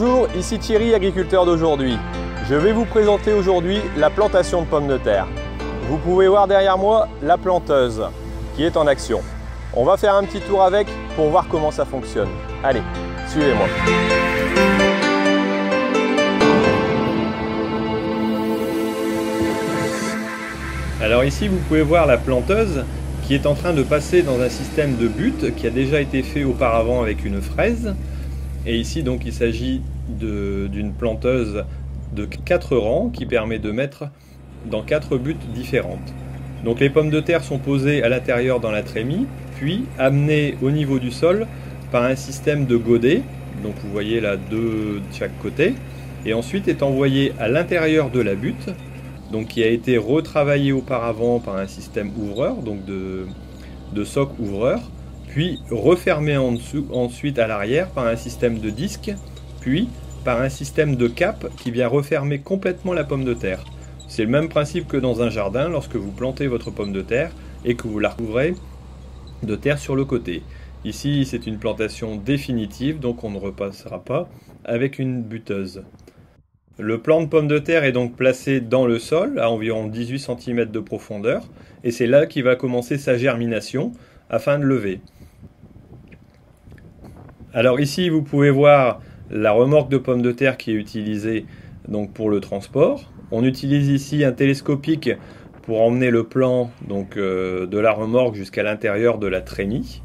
Bonjour, ici Thierry, agriculteur d'aujourd'hui. Je vais vous présenter aujourd'hui la plantation de pommes de terre. Vous pouvez voir derrière moi la planteuse qui est en action. On va faire un petit tour avec pour voir comment ça fonctionne. Allez, suivez-moi. Alors ici, vous pouvez voir la planteuse qui est en train de passer dans un système de butte qui a déjà été fait auparavant avec une fraise. Et ici, donc, il s'agit d'une planteuse de 4 rangs qui permet de mettre dans 4 buttes différentes. Donc les pommes de terre sont posées à l'intérieur dans la trémie, puis amenées au niveau du sol par un système de godets. Donc vous voyez là 2 de chaque côté. Et ensuite est envoyée à l'intérieur de la butte, donc qui a été retravaillé auparavant par un système ouvreur, donc de soc ouvreur, puis refermé en dessous, ensuite à l'arrière par un système de disque, puis par un système de cape qui vient refermer complètement la pomme de terre. C'est le même principe que dans un jardin lorsque vous plantez votre pomme de terre et que vous la recouvrez de terre sur le côté. Ici, c'est une plantation définitive, donc on ne repassera pas avec une butteuse. Le plant de pomme de terre est donc placé dans le sol à environ 18 cm de profondeur et c'est là qu'il va commencer sa germination afin de lever. Alors ici, vous pouvez voir la remorque de pommes de terre qui est utilisée donc pour le transport. On utilise ici un télescopique pour emmener le plant donc, de la remorque jusqu'à l'intérieur de la trémie.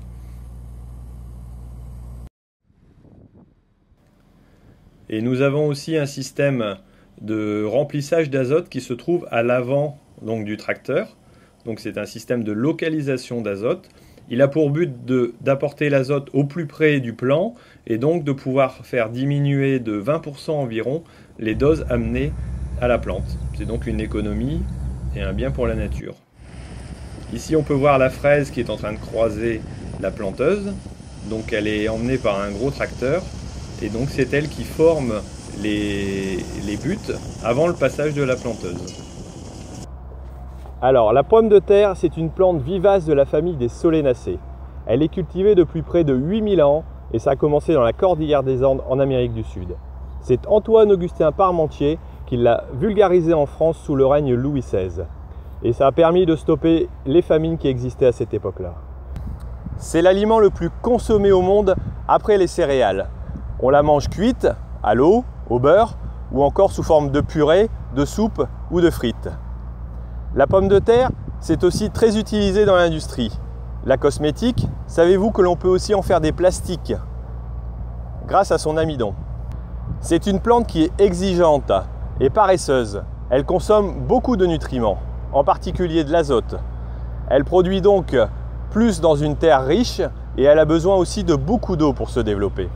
Et nous avons aussi un système de remplissage d'azote qui se trouve à l'avant donc, du tracteur. Donc c'est un système de localisation d'azote. Il a pour but d'apporter l'azote au plus près du plant et donc de pouvoir faire diminuer de 20% environ les doses amenées à la plante. C'est donc une économie et un bien pour la nature. Ici on peut voir la fraise qui est en train de croiser la planteuse. Donc elle est emmenée par un gros tracteur et donc c'est elle qui forme les buttes avant le passage de la planteuse. Alors, la pomme de terre, c'est une plante vivace de la famille des solenacées. Elle est cultivée depuis près de 8000 ans et ça a commencé dans la cordillère des Andes en Amérique du Sud. C'est Antoine-Augustin Parmentier qui l'a vulgarisée en France sous le règne Louis XVI. Et ça a permis de stopper les famines qui existaient à cette époque-là. C'est l'aliment le plus consommé au monde après les céréales. On la mange cuite, à l'eau, au beurre ou encore sous forme de purée, de soupe ou de frites. La pomme de terre, c'est aussi très utilisé dans l'industrie. La cosmétique, savez-vous que l'on peut aussi en faire des plastiques grâce à son amidon. C'est une plante qui est exigeante et paresseuse. Elle consomme beaucoup de nutriments, en particulier de l'azote. Elle produit donc plus dans une terre riche et elle a besoin aussi de beaucoup d'eau pour se développer.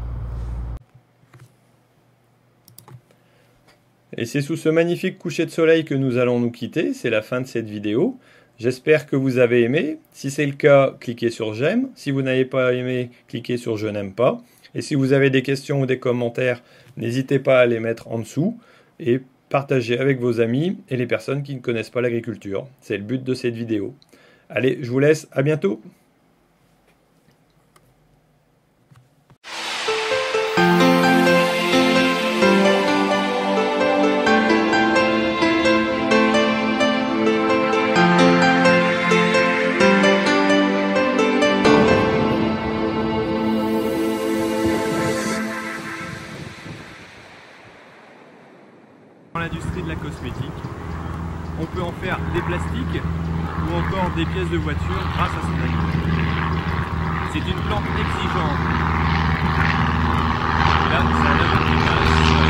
Et c'est sous ce magnifique coucher de soleil que nous allons nous quitter. C'est la fin de cette vidéo. J'espère que vous avez aimé. Si c'est le cas, cliquez sur j'aime. Si vous n'avez pas aimé, cliquez sur je n'aime pas. Et si vous avez des questions ou des commentaires, n'hésitez pas à les mettre en dessous et partagez avec vos amis et les personnes qui ne connaissent pas l'agriculture. C'est le but de cette vidéo. Allez, je vous laisse. À bientôt. Dans l'industrie de la cosmétique, on peut en faire des plastiques ou encore des pièces de voiture grâce à son amidon. C'est une plante exigeante. Là, ça a l'air de